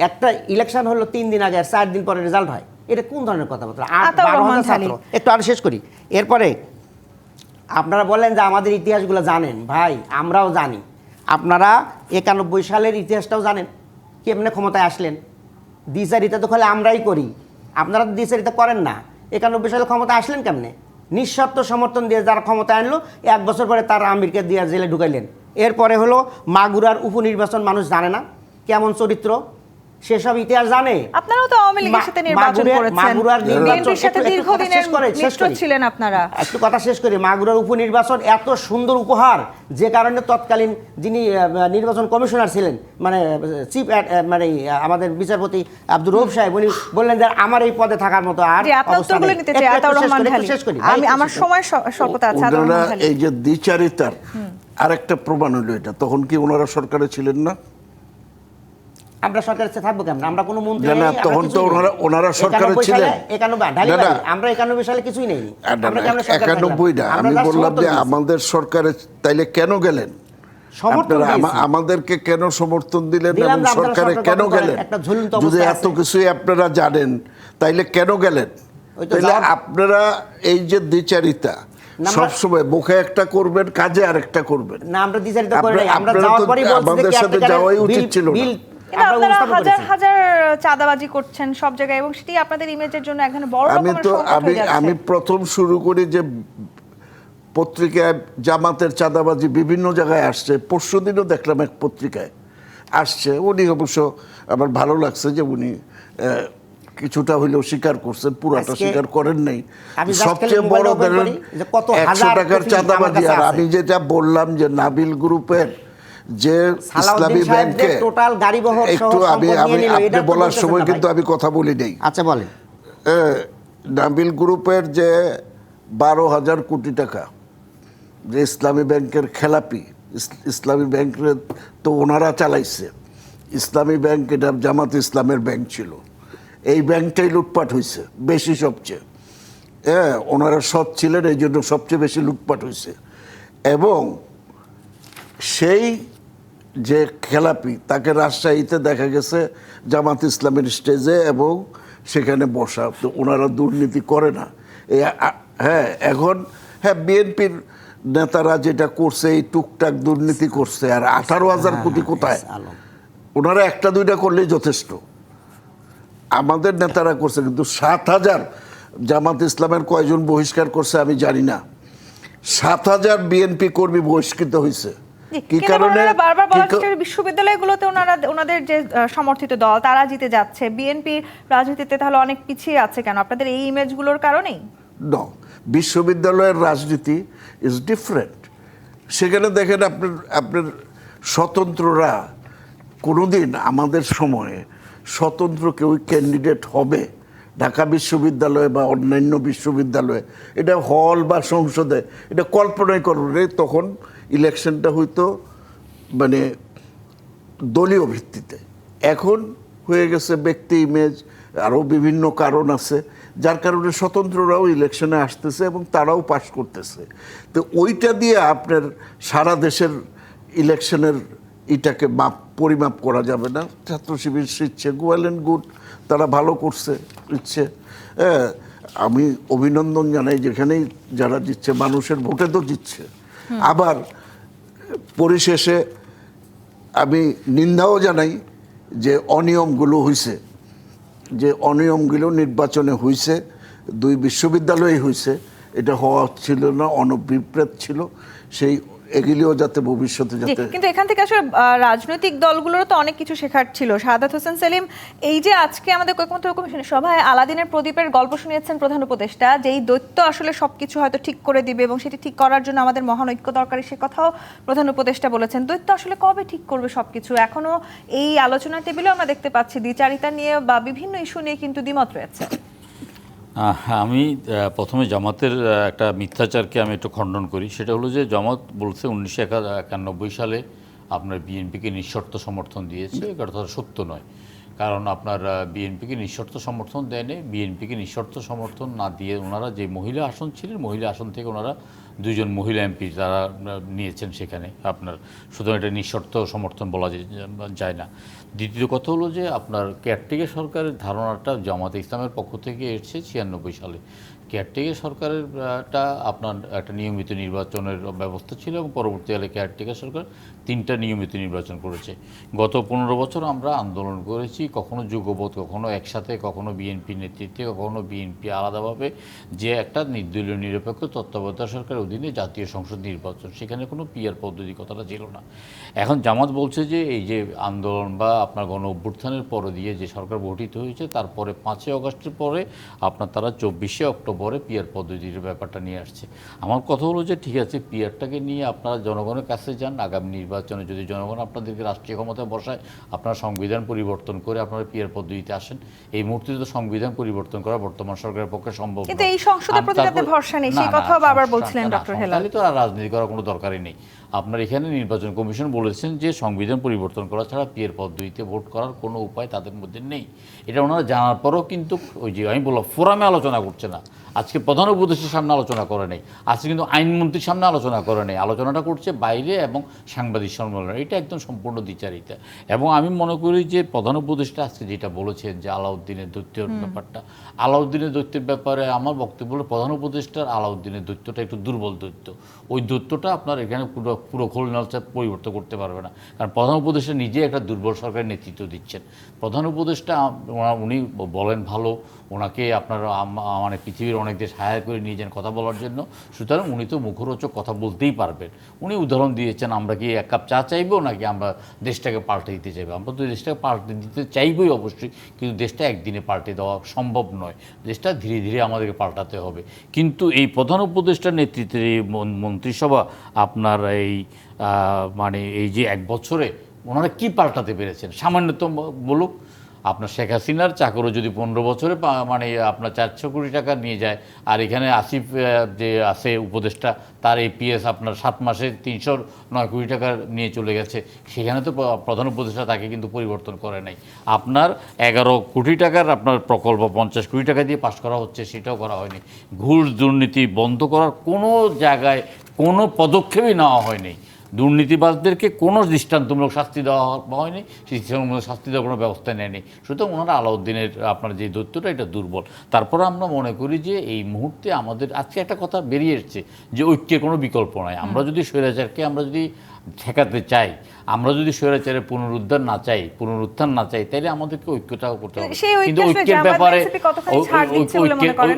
একটা ইলেকশন হলো 3 দিন আগে, আর 4 দিন পরে রেজাল্ট হয়, এটা কোন ধরনের কথাবার্তা? 12,000 ছাত্র। একটু আরো শেষ করি। এরপরে আপনারা বলেন যে আমাদের ইতিহাসগুলো জানেন। ভাই, আমরাও জানি। আপনারা 91 সালের ইতিহাসটাও জানেন, কেমনে ক্ষমতায় আসলেন। দ্বিচারিতা তো খালি আমরাই করি, আপনারা তো দ্বিচারিতা করেন না। 91 সালে ক্ষমতায় আসলেন কেমনে? নিঃশর্ত সমর্থন দিয়ে যারা ক্ষমতা আনলো, 1 বছর পরে তার আমিরকে দিয়ে জেলে ঢুকাইলেন। এরপরে হলো মাগুরার উপনির্বাচন, মানুষ জানে না কেমন চরিত্র, সেসব ইতিহাস জানে। আপনারাও তো আওয়ামী লীগের সাথে নির্বাচন করেছেন, বিএনপির সাথে দীর্ঘদিনের মিত্র ছিলেন আপনারা। একটু কথা শেষ করি। মাগুরার উপনির্বাচন এত সুন্দর উপহার, যে কারণে তৎকালীন যিনি নির্বাচন কমিশনার ছিলেন, মানে চিফ, মানে আমাদের বিচারপতি আব্দুর রউফ সাহেব, উনি বললেন যে আমার এই পদে থাকার মতো আর অবস্থা নেই। শেষ করি, আমার সময় স্বল্পতা আছে। এই যে দ্বিচারিতার আরেকটা প্রমাণ হলো এটা, তখন কি ওনারা সরকারে ছিলেন না? আমরা সরকারের সাথে থাকবো কেমন? আমরা কোনো মন্ত্রী না, তখন তো ওনারা সরকারে ছিলেন। আমরা 91 সালে কিছুই নেই। 91 না, আমি বললাম যে আমাদের সরকারে তাইলে কেন গেলেন? আমাদেরকে কেন সমর্থন দিলেন এবং সরকারে কেন গেলেন? যদি এত কিছুই আপনারা জানেন, তাইলে কেন গেলেন? তাইলে আপনারা এই যে দ্বিচারিতা, সবসময় মুখে একটা করবেন, কাজে আরেকটা করবেন না। আমরা দ্বিচারিতা করি না, আমরা যাওয়ার পরেই বলছি আমাদের সাথে যাওয়াই উচিত ছিল না। আপনারা হাজার চাঁদাবাজি করছেন সব জায়গায়, এবং সেটি আপনাদের ইমেজের জন্য এখানে বড় রকমের সংকট হয়ে যাচ্ছে। আমি প্রথম শুরু করি যে পত্রিকায় জামাতের চাঁদাবাজি বিভিন্ন জায়গায় আসছে। পরশুদিনও দেখলাম এক পত্রিকায় আসছে। উনি অবশ্য আমার ভালো লাগছে যে উনি কিছুটা হইলেও স্বীকার করছেন, পুরাটা স্বীকার করেন নাই। সবচেয়ে বড় 100 টাকার চাঁদাবাজি। আর আমি যেটা বললাম যে নাবিল গ্রুপের যে ইসলামী ব্যাংকে টোটাল গাড়িবহর একটু আপনি বলার সময় কিন্তু আমি কথা বলি নাই। আচ্ছা বলেন। নাবিল গ্রুপের যে 12,000 কোটি টাকা যে ইসলামী ব্যাংকের খেলাপি, ইসলামী ব্যাংকের তো ওনারা চালাইছে। ইসলামী ব্যাংক এটা জামাত ইসলামের ব্যাংক ছিল। এই ব্যাংকটাই লুটপাট হয়েছে বেশি সবচেয়ে। ওনারা সৎ ছিলেন, এই জন্য সবচেয়ে বেশি লুটপাট হয়েছে। এবং সেই যে খেলাপি তাকে রাজশাহীতে দেখা গেছে জামাত ইসলামের স্টেজে এবং সেখানে বসা। তো ওনারা দুর্নীতি করে না। হ্যাঁ, এখন হ্যাঁ বিএনপির নেতারা যেটা করছে এই টুকটাক দুর্নীতি করছে, আর 18,000 কোটি কোথায়? ওনারা একটা দুইটা করলেই যথেষ্ট। আমাদের নেতারা করছে, কিন্তু 7,000 জামাত ইসলামের কয়জন বহিষ্কার করছে আমি জানি না। 7,000 বিএনপি কর্মী বহিষ্কৃত হয়েছে। কি কারণে? বারবার বলা হচ্ছে বিশ্ববিদ্যালয়গুলোতে ওনাদের যে সমর্থিত দল তারা জিতে যাচ্ছে, বিএনপি রাজনীতিতে তাহলে অনেক পিছিয়ে আছে কেন? আপনাদের এই ইমেজগুলোর কারণেই? নো, বিশ্ববিদ্যালয়ের রাজনীতি ইজ ডিফারেন্ট। সেখানে দেখেন আপনার স্বতন্ত্ররা কোনোদিন আমাদের সময়ে স্বতন্ত্র কেউ ক্যান্ডিডেট হবে ঢাকা বিশ্ববিদ্যালয়ে বা অন্যান্য বিশ্ববিদ্যালয়ে, এটা হল বা সংসদে এটা কল্পনাই করবে। তখন ইলেকশনটা হইতো মানে দলীয় ভিত্তিতে। এখন হয়ে গেছে ব্যক্তি ইমেজ, আরও বিভিন্ন কারণ আছে, যার কারণে স্বতন্ত্ররাও ইলেকশনে আসতেছে এবং তারাও পাশ করতেছে। তো ওইটা দিয়ে আপনার সারা দেশের ইলেকশনের এটাকে পরিমাপ করা যাবে না। ছাত্র শিবির জিতছে, ওয়েল অ্যান্ড গুড, তারা ভালো করছে, জিতছে। আমি অভিনন্দন জানাই যেখানেই যারা জিতছে, মানুষের ভোটে তো জিতছে। আবার পরিশেষে আমি নিন্দাও জানাই যে অনিয়মগুলো হয়েছে, যে অনিয়মগুলো নির্বাচনে হয়েছে, 2 বিশ্ববিদ্যালয়ে হয়েছে, এটা হওয়া ছিল না, অনভিপ্রেত ছিল। সেই এগুলিও যাতে ভবিষ্যতে যাতে। কিন্তু এখান থেকে আসলে রাজনৈতিক দলগুলোরও তো অনেক কিছু শেখার ছিল। শাহাদাত হোসেন সেলিম, এই যে আজকে আমাদের ঐকমত্য কমিশনের সভায় আলাদিনের প্রদীপের গল্প শুনিয়েছেন প্রধান উপদেষ্টা, যে এই দৈত্য আসলে সবকিছু হয়তো ঠিক করে দিবে এবং সেটি ঠিক করার জন্য আমাদের মহান ঐক্য দরকারি, সে কথাও প্রধান উপদেষ্টা বলেছেন। দৈত্য আসলে কবে ঠিক করবে সবকিছু? এখনো এই আলোচনার টেবিলেও আমরা দেখতে পাচ্ছি দ্বিচারিতা নিয়ে বা বিভিন্ন ইস্যু নিয়ে কিন্তু দ্বিমত রয়েছে। আমি প্রথমে জামাতের একটা মিথ্যাচারকে আমি একটু খণ্ডন করি। সেটা হলো যে জামাত বলছে 1991 সালে আপনার বিএনপিকে নিঃশর্ত সমর্থন দিয়েছে। এটা সত্য নয়, কারণ আপনার বিএনপিকে নিঃশর্ত সমর্থন দেয়নি। বিএনপিকে নিঃশর্ত সমর্থন না দিয়ে ওনারা যে মহিলা আসন ছিলেন, মহিলা আসন থেকে ওনারা 2 জন মহিলা এমপি তারা নিয়েছেন সেখানে আপনার, সুতরাং এটা নিঃশর্ত সমর্থন বলা যায় না। দ্বিতীয় কথা হলো যে আপনার কেয়ারটেকার সরকারের ধারণাটা জামাতে ইসলামের পক্ষ থেকে এসেছে 96 সালে। কেয়ারটেকার সরকারেরটা আপনার একটা নিয়মিত নির্বাচনের ব্যবস্থা ছিল এবং পরবর্তীকালে কেয়ারটেকার সরকার 3টা নিয়মিত নির্বাচন করেছে। গত 15 বছর আমরা আন্দোলন করেছি, কখনো যুগপৎ, কখনো একসাথে, কখনো বিএনপি নেতৃত্বে, কখনো বিএনপি আলাদাভাবে, যে একটা নির্দলীয় নিরপেক্ষ তত্ত্বাবধায়ক সরকারের অধীনে জাতীয় সংসদ নির্বাচন, সেখানে কোনো পিআর পদ্ধতি কথাটা ছিল না। এখন জামাত বলছে যে এই যে আন্দোলন বা আপনার গণ অভ্যুত্থানের পরে দিয়ে যে সরকার গঠিত হয়েছে, তারপরে 5ই আগস্টের পরে আপনার তারা 24শে অক্টোবরে পিআর পদ্ধতির ব্যাপারটা নিয়ে আসছে। আমার কথা হলো যে ঠিক আছে, পিআরটাকে নিয়ে আপনারা জনগণের কাছে যান। আগামী নির্বাচনে যদি জনগণ আপনাদেরকে রাষ্ট্রীয় ক্ষমতায় বসায়, আপনারা সংবিধান পরিবর্তন করে আপনারা পিআর পদ্ধতিতে আসেন। এই মুহূর্তে তো সংবিধান পরিবর্তন করা বর্তমান সরকারের পক্ষে সম্ভব নয়। কিন্তু এই সংসদের প্রতি আপনাদের ভরসা নেই, সেই কথাও বারবার বলছিলেন ডক্টর হেলাল। তাহলে তো আর রাজনীতি করার কোনো দরকারই নেই। আপনার এখানে নির্বাচন কমিশন বলেছেন যে সংবিধান পরিবর্তন করা ছাড়া পিআর পদ্ধতিতে ভোট করার কোনো উপায় তাদের মধ্যে নেই। এটা ওনারা জানার পরেও কিন্তু ওই যে আমি বললাম ফোরামে আলোচনা করছে না। আজকে প্রধান উপদেষ্টার সামনে আলোচনা করে নেই, আজকে কিন্তু আইনমন্ত্রীর সামনে আলোচনা করে নেই, আলোচনাটা করছে বাইরে এবং সাংবাদিক সম্মেলনে। এটা একদম সম্পূর্ণ দ্বিচারিতা। এবং আমি মনে করি যে প্রধান উপদেষ্টা আজকে যেটা বলেছেন যে আলাউদ্দিনের দৈত্যের ব্যাপারটা, আলাউদ্দিনের দৈত্যের ব্যাপারে আমার বক্তব্য হলো প্রধান উপদেষ্টার আলাউদ্দিনের দৈত্যটা একটু দুর্বল দৈত্য। ওই দৈত্যটা আপনার এখানে পুরো খোলনালচা পরিবর্তন করতে পারবে না, কারণ প্রধান উপদেষ্টা নিজে একটা দুর্বল সরকারের নেতৃত্ব দিচ্ছেন। প্রধান উপদেষ্টা উনি বলেন ভালো, ওনাকে আপনারা মানে পৃথিবীর অনেক দেশ হায়ার করে নিয়ে যান কথা বলার জন্য, সুতরাং উনি তো মুখরোচক কথা বলতেই পারবেন। উনি উদাহরণ দিয়েছেন, আমরা কি 1 কাপ চা চাইবো নাকি আমরা দেশটাকে পাল্টে দিতে চাইবো? আমরা তো দেশটাকে পাল্টে দিতে চাইবই অবশ্যই, কিন্তু দেশটা একদিনে পাল্টে দেওয়া সম্ভব নয়, দেশটা ধীরে ধীরে আমাদেরকে পাল্টাতে হবে। কিন্তু এই প্রধান উপদেষ্টার নেতৃত্বের এই মন্ত্রিসভা আপনার এই মানে এই যে 1 বছরে ওনারা কি পাল্টাতে পেরেছেন? সামান্যতম বলুক। আপনার শেখ হাসিনার চাকরও যদি 15 বছরে মানে আপনার 400 কোটি টাকা নিয়ে যায়, আর এখানে আসিফ যে আছে উপদেষ্টা, তার এপিএস আপনার 7 মাসে 309 কোটি টাকা নিয়ে চলে গেছে, সেখানে তো প্রধান উপদেষ্টা তাকে কিন্তু পরিবর্তন করে নাই। আপনার 11 কোটি টাকার আপনার প্রকল্প 50 কোটি টাকা দিয়ে পাশ করা হচ্ছে, সেটাও করা হয়নি। ঘুষ দুর্নীতি বন্ধ করার কোনো জায়গায় কোনো পদক্ষেপই নেওয়া হয়নি। দুর্নীতিবাজদেরকে কোনো দৃষ্টান্তমূলক শাস্তি দেওয়া হয়নি, সেই দৃষ্টান্তমূলক শাস্তি দেওয়ার কোনো ব্যবস্থা নেয়নি। সুতরাং ওনারা আলাউদ্দিনের আপনার যে দৈত্যটা এটা দুর্বল। তারপরে আমরা মনে করি যে এই মুহূর্তে আমাদের আজকে একটা কথা বেরিয়ে এসছে যে ঐক্যের কোনো বিকল্প নাই। আমরা যদি স্বৈরাচারকে আমরা যদি ঠেকাতে চাই, আমরা যদি স্বৈরাচারের পুনরুত্থান না চাই তাহলে আমাদেরকে ঐক্যটাও করতে হবে। কিন্তু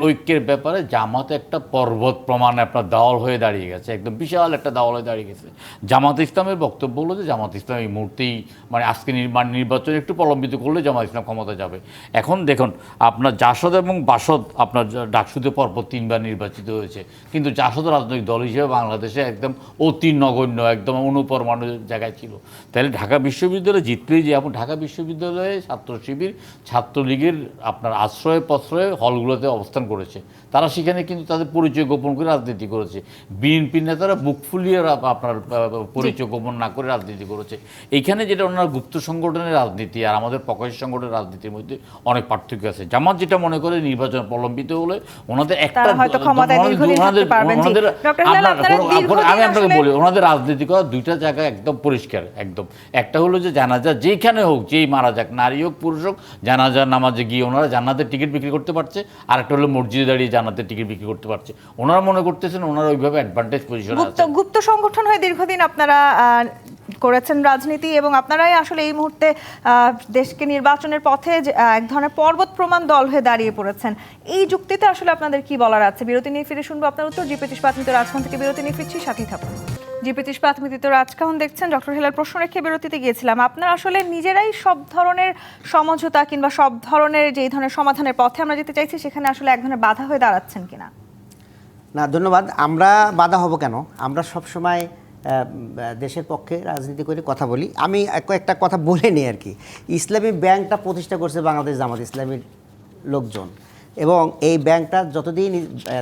ঐক্যের ব্যাপারে জামাত একটা পর্বত প্রমাণে আপনার দেওয়াল হয়ে দাঁড়িয়ে গেছে, একদম বিশাল একটা দেওয়াল হয়ে দাঁড়িয়ে গেছে। জামাত ইসলামের বক্তব্য হলো যে জামাত ইসলাম এই মুহূর্তেই মানে আজকে নির্বাচন একটু প্রলম্বিত করলে জামাত ইসলাম ক্ষমতা যাবে। এখন দেখুন আপনার জাসদ এবং বাসদ আপনার ডাকসুতে পরপর 3 বার নির্বাচিত হয়েছে, কিন্তু জাসদ রাজনৈতিক দল হিসেবে বাংলাদেশে একদম অতি নগণ্য, একদম অনুপরমাণু জায়গায় ছিল। তাহলে ঢাকা বিশ্ববিদ্যালয়ে জিতলেই যে এখন ঢাকা বিশ্ববিদ্যালয়ে ছাত্র শিবির ছাত্রলীগের আপনার আশ্রয় প্রশ্রয়ে হলগুলোতে অবস্থান করেছে, তারা সেখানে কিন্তু তাদের পরিচয় গোপন করে রাজনীতি করেছে। বিএনপি নেতারা বুক ফুলিয়ে আপনার পরিচয় গোপন না করে রাজনীতি করেছে। এইখানে যেটা ওনার গুপ্ত সংগঠনের রাজনীতি আর আমাদের প্রকাশ্য সংগঠনের রাজনীতির মধ্যে অনেক পার্থক্য আছে। জামাত যেটা মনে করে নির্বাচন প্রলম্বিত হলে ওনাদের একটা আমি আপনাকে বলি ওনাদের রাজনীতি করা 2টা জায়গা একদম পরিষ্কার একদম। একটা হলো যে জানাজা যেইখানে হোক, যেই মারা যাক, নারী হোক পুরুষ হোক, জানাজার নামাজে গিয়ে ওনারা জান্নাতের টিকিট বিক্রি করতে পারছে, আর একটা হলো মসজিদে দাঁড়িয়ে জান্নাতের টিকিট বিক্রি করতে পারছে। ওনারা মনে করতেছেন ওনারা ওইভাবে অ্যাডভান্টেজ পজিশনে আছে। গুপ্ত সংগঠন হয়ে দীর্ঘদিন আপনারা করেছেন রাজনীতি, এবং আপনারাই আসলে এই মুহূর্তে দেশকে নির্বাচনের পথে এক ধরনের পর্বত প্রমাণ দল হয়ে দাঁড়িয়ে পড়েছেন। এই যুক্তিতে আসলে আপনাদের কি বলার আছে? বিরতি নিয়ে ফিরে শুনবো আপনার উত্তর। জিপি ইস্পাত মিত্র রাজখান থেকে বিরতি নিয়ে ফিরছি, সাথেই থাকুন। জিপি ইস্পাত মিত্র রাজখান দেখছেন। ডক্টর হেলাল প্রশ্ন রেখে বিরতিতে গিয়েছিলাম, আপনারা আসলে নিজেরাই সব ধরনের সমঝোতা কিংবা সব ধরনের যেই ধরনের সমাধানের পথে আমরা যেতে চাইছি সেখানে আসলে এক ধরনের বাধা হয়ে দাঁড়াচ্ছেন কিনা? না, ধন্যবাদ। আমরা বাধা হব কেন? আমরা সবসময় দেশের পক্ষে রাজনীতি করে কথা বলি। আমি একটা কথা বলে নিই আর কি। ইসলামী ব্যাংকটা প্রতিষ্ঠা করছে বাংলাদেশ জামাত ইসলামীর লোকজন, এবং এই ব্যাংকটা যতদিন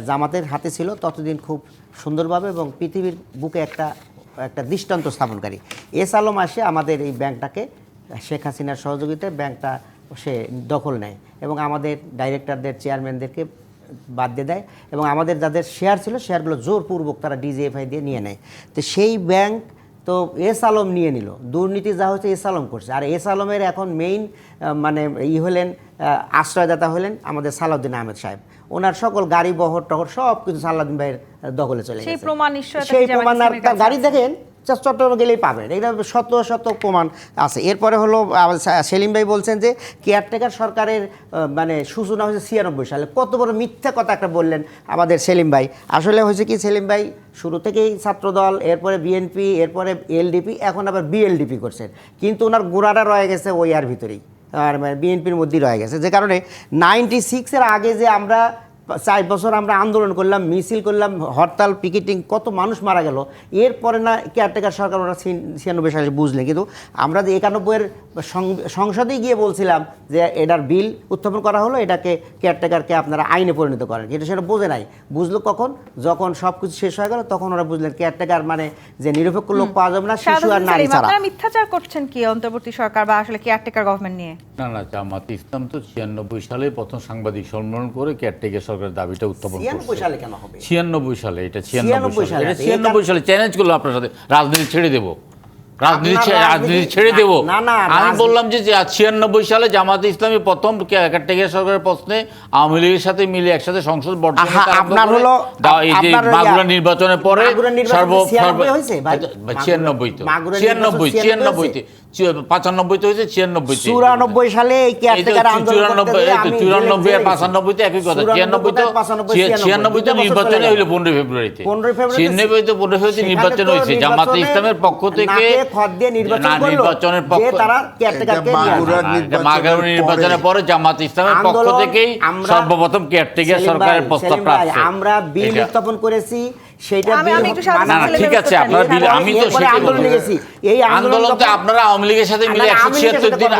জামাতের হাতে ছিল ততদিন খুব সুন্দরভাবে এবং পৃথিবীর বুকে একটা দৃষ্টান্ত স্থাপনকারী এস আলম আসে আমাদের এই ব্যাংকটাকে শেখ হাসিনার সহযোগিতায় ব্যাংকটা সে দখল নেয় এবং আমাদের ডাইরেক্টরদের চেয়ারম্যানদেরকে বাদ দিয়ে দেয়, এবং আমাদের যাদের শেয়ার ছিল শেয়ারগুলো জোরপূর্বক তারা ডিজিএফআই দিয়ে নিয়ে নেয়। তো সেই ব্যাংক তো এস আলম নিয়ে নিল, দুর্নীতি যা হচ্ছে এস আলম করছে। আর এস আলমের এখন মেইন মানে হলেন আশ্রয়দাতা হলেন আমাদের সালাউদ্দিন আহমেদ সাহেব। ওনার সকল গাড়ি বহর টহর সব কিছু সালাউদ্দিন ভাইয়ের দখলে চলে গেছে। সেই প্রমাণ গাড়ি দেখেন চট্টগ্রামে গেলেই পাবেন, এটা শত শত প্রমাণ আছে। এরপরে হলো সেলিম ভাই বলছেন যে কেয়ারটেকার সরকারের মানে সূচনা হয়েছে 96 সালে। কত বড় মিথ্যা কথা একটা বললেন আমাদের সেলিম ভাই। আসলে হয়েছে কি, সেলিম ভাই শুরু থেকেই ছাত্রদল, এরপরে বিএনপি, এরপরে এলডিপি, এখন আবার বিএলডিপি করছেন, কিন্তু ওনার গোড়াটা রয়ে গেছে ওই আর ভিতরেই, আর বিএনপির মধ্যেই রয়ে গেছে। যে কারণে 96-এর আগে যে আমরা 4 বছর আমরা আন্দোলন করলাম, মিছিল করলাম, হরতাল পিকেটিং, কত মানুষ মারা গেল, এরপরে না কেয়ারটেকার সরকার ওরা 96 সালে বুঝলেন। কিন্তু আমরা যে 91-এর সংসদে গিয়ে বলছিলাম যে এটার বিল উত্থাপন করা হলো, এটাকে কেয়ারটেকারকে আপনারা আইনে পরিণত করেন, কিন্তু সেটা বোঝে নাই। বুঝলো কখন? যখন সব কিছু শেষ হয়ে গেল তখন ওরা বুঝলেন কেয়ারটেকার মানে যে নিরপেক্ষ লোক পাওয়া যাবে না, শিশু আর নারী ছাড়া। আপনারা মিথ্যাচার করছেন কি অন্তর্বর্তী সরকার বা আসলে কেয়ারটেকার গভর্নমেন্ট নিয়ে? না, জামাত ইসলাম তো 96 সালে প্রথম সাংবাদিক সম্মেলন করে কেয়ারটেকার সরকারের দাবিটা উত্থাপন করছে। 96 সালে কেন হবে? 96 সালে, এটা 96 সালে চ্যালেঞ্জ করলো আপনার সাথে, রাজনীতি ছেড়ে দেবো, রাজনীতি ছেড়ে দেবো। আমি বললাম যে 96 সালে জামাত ইসলামী প্রথম কেয়ারটেকার সরকারের প্রশ্নে আওয়ামী লীগের সাথে মিলে একসাথে সংসদ বর্জন আপনার হলো এই যে মাগুরা নির্বাচনের পরে 96 95 হয়েছে, 94 সালে এই কেয়ারটেকার আন্দোলন 94 আর 95 একই কথা। 96 নির্বাচনে হইলো 15 ফেব্রুয়ারিতে, 15 নির্বাচন হয়েছে জামাত ইসলামের পক্ষ থেকে। নির্বাচনের পক্ষ তারা কেয়ারটেকারকে মাগুরা নির্বাচনের পরে জামাত ইসলামের পক্ষ থেকেই সর্বপ্রথম কেয়ারটেকার সরকারের প্রস্তাবটা আসছে। আমরা বিল উত্থাপন করেছি, সেইটা ঠিক আছে। আপনারা বিল, আমি তো সেটাই বলছি, এই আন্দোলনতে আপনারা আওয়ামী লীগের সাথে মিলে 176 দিন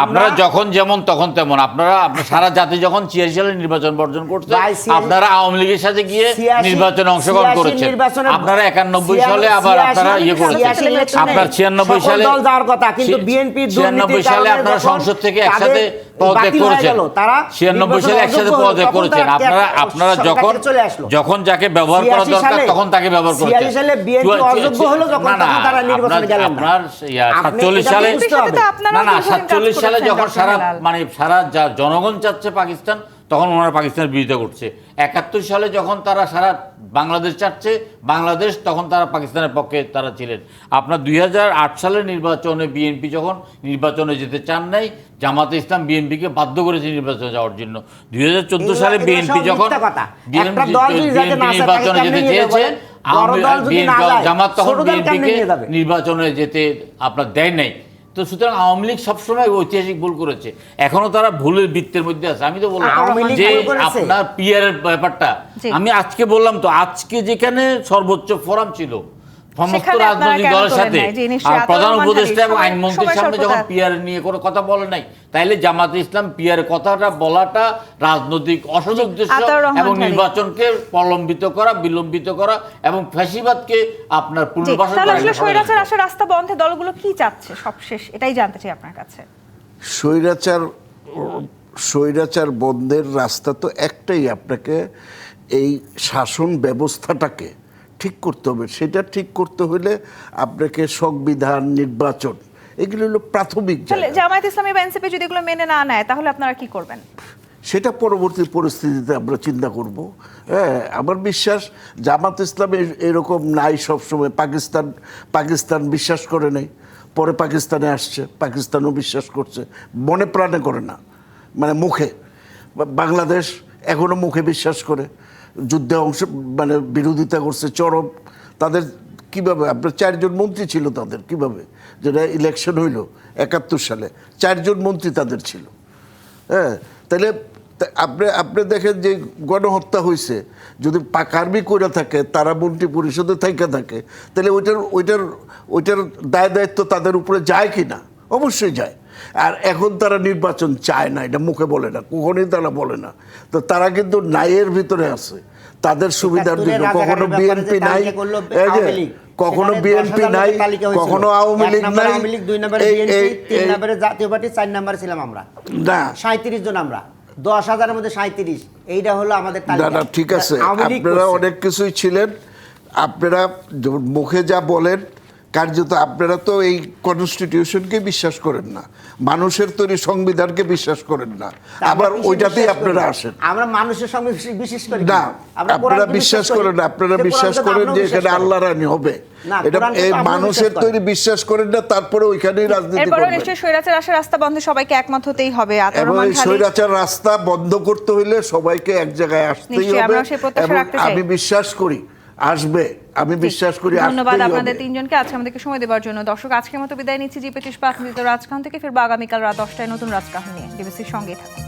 আপনারা যখন যেমন তখন তেমন, আপনারা সারা জাতি যখন 86 সালে নির্বাচন বর্জন করছে, আপনারা আওয়ামী লীগের সাথে গিয়ে নির্বাচনে অংশগ্রহণ করেছেন। আপনারা 91 সালে আবার আপনারা করেছেন, আপনার 96 সালে, দল যাওয়ার কথা, কিন্তু বিএনপি 96 সালে আপনারা সংসদ থেকে একসাথে পদত্যাগ বাতিল হয়ে করেছেন, গেল, তারা 96 সালে একসাথে নির্বাচনে পদত্যাগ তখন করেছেন। তারা আপনারা সরকার যখন থেকে চলে আসলো। যখন যাকে ব্যবহার করা 86 দরকার সালে- তখন তাকে ব্যবহার করেছেন। 86 সালে BNP অযোগ্য হলো যখন, না, না, তখন তারা নির্বাচনে গেলেন না। আপনার আপনি 47 এটা সালে বুঝতে সাথে তো হবে। আপনারাও না, দীর্ঘদিন কাজ 47 সালে করেছেন, যখন ডক্টর সারা হেলাল। মানে সারা জনগণ চাচ্ছে পাকিস্তান, তখন ওনারা পাকিস্তানের বিরোধিতা করছে। 71 সালে যখন তারা সারা বাংলাদেশ চাচ্ছে বাংলাদেশ, তখন তারা পাকিস্তানের পক্ষে তারা ছিলেন। আপনার 2008 সালের নির্বাচনে বিএনপি যখন নির্বাচনে যেতে চান নাই, জামাতে ইসলাম বিএনপিকে বাধ্য করেছে নির্বাচনে যাওয়ার জন্য। 2014 সালে এগুলো বিএনপি সব যখন মিথ্যা কথা। একটা দল যদি যাতে না আসে, নির্বাচনে তাকে যেতে কেমনে নিয়ে চেয়েছে, যাবে? বড় দল যদি না যায়, জামাত তখন ছোট দল কেমনে বিএনপিকে নিয়ে যাবে? নির্বাচনে যেতে আপনার দেয় নাই। তো সুতরাং আওয়ামী লীগ সবসময় ঐতিহাসিক ভুল করেছে, এখনো তারা ভুলের বৃত্তের মধ্যে আছে। আমি তো বললাম আওয়ামী লীগ যে ভুল করেছে। আপনার পিয়ারের ব্যাপারটা জি। আমি আজকে বললাম তো, আজকে যেখানে সর্বোচ্চ ফোরাম ছিল সমস্ত সেখানে আপনারা রাজনৈতিক কেন দলের তোলেন সাথে, নাই? যে নিশ্চয়ই আর আতাউর প্রধান রহমান উপদেষ্টা হাদি এবং সময়- আইনমন্ত্রীর সময় সামনে যখন স্বল্পতা। পিয়ার নিয়ে কোনো কথা বলে নাই, তাইলে জামাতে ইসলাম পিয়ারের কথাটা বলাটা রাজনৈতিক অসৎ উদ্দেশ্য আতাউর রহমান এবং হাদি। নির্বাচনকে প্রলম্বিত করা, বিলম্বিত করা এবং ফ্যাসিবাদকে আপনার জি, পুনর্বাসন তাহলে করা। আসলে স্বৈরাচার আসার রাস্তা বন্ধে দলগুলো কি চাচ্ছে সবশেষ, এটাই জানতে চাই আপনার কাছে। স্বৈরাচার বন্ধের রাস্তা তো একটাই, আপনাকে এই শাসন ব্যবস্থাটাকে ঠিক করতে হবে। সেটা ঠিক করতে হলে আপনাকে সংবিধান, নির্বাচন, এগুলো হলো প্রাথমিক তাহলে জায়গা। জামায়াত ইসলামী বা এনসিপি যদি এগুলো মেনে না নেয়, তাহলে আপনারা কি করবেন? সেটা পরবর্তী পরিস্থিতিতে আমরা চিন্তা করব। হ্যাঁ, আমার বিশ্বাস জামাত ইসলাম এরকম নাই সবসময়। পাকিস্তান বিশ্বাস করে নাই, পরে পাকিস্তানে আসছে, পাকিস্তানও বিশ্বাস করছে, মনে প্রাণে করে না, মানে মুখে। বাংলাদেশ এখনো মুখে বিশ্বাস করে, যুদ্ধে মানে বিরোধিতা করছে চরম। তাদের কিভাবে, আপনার 4 জন মন্ত্রী ছিল তাদের, কিভাবে, যেটা ইলেকশন হইল 71 সালে 4 জন মন্ত্রী তাদের ছিল। হ্যাঁ, তাহলে আপনি দেখেন যে গণহত্যা হয়েছে, যদি কার্মি করে থাকে, তারা মন্ত্রী পরিষদে থেকে থাকে, তাহলে ওইটার দায় দায়িত্ব তাদের উপরে যায় কি না? অবশ্যই যায়। আর এখন তারা নির্বাচন চায় না, এটা মুখে বলে না, কখনোই তারা বলে না। তো তারা কিন্তু নাইয়ের ভিতরে আছে, তাদের সুবিধার জন্য। কখনো বিএনপি নাই, এই যে কখনো বিএনপি নাই, কখনো আওয়ামী লীগ নাই, 2 নম্বরে বিএনপি, 3 নম্বরে জাতীয় পার্টি, 4 নম্বরে ছিলাম আমরা। না 37 জন আমরা, 10,000-এর মধ্যে 37, এইটা হলো আমাদের না তালিকা। না, ঠিক আছে, আওয়ামী লীগ আপনারা করছে। অনেক কিছুই ছিলেন। আপনারা মুখে যা বলেন, কার্যত আপনারা তো এই কনস্টিটিউশনকে বিশ্বাস করেন না, মানুষের তৈরি সংবিধানকে বিশ্বাস করেন না, আবার কিসে ওইটাতেই বিশ্বাস আপনারা করি? আসেন। আমরা মানুষের সঙ্গে বিশেষ করি না, আমরা আপনারা কোরআনকে বিশ্বাস করি। করেন না, আপনারা সে বিশ্বাস কোরআনকে তো করেন আমরাও যে বিশ্বাস এখানে করি। আল্লাহ রানী হবে। না, এটা কোরআনকে এই তো আমরাও মানুষের বিশ্বাস করি। তৈরি বিশ্বাস করেন না, তারপরে ওইখানেই রাজনীতি এরপরও করবেন। নিশ্চয়ই স্বৈরাচার আসার রাস্তা বন্ধে সবাইকে একমত হতেই হবে। আতাউর এবং রহমান এই খালিদ, স্বৈরাচার রাস্তা বন্ধ করতে হইলে সবাইকে এক জায়গায় আসতেই নিশ্চয়ই, হবে। আমরাও সেই প্রত্যাশা এবং রাখতে চাই। আমি বিশ্বাস করি আসবে, আমি বিশ্বাস করি ধন্যবাদ আসতেই আপনাদের হবে। তিনজনকে আজকে আমাদেরকে সময় দেওয়ার জন্য। দর্শক, আজকের মতো বিদায় নিচ্ছি জি25 রাজকাহন থেকে। ফিরবো আগামীকাল রাত 10টায় নতুন রাজকাহন নিয়ে। ডিবিসির সঙ্গেই থাকুন।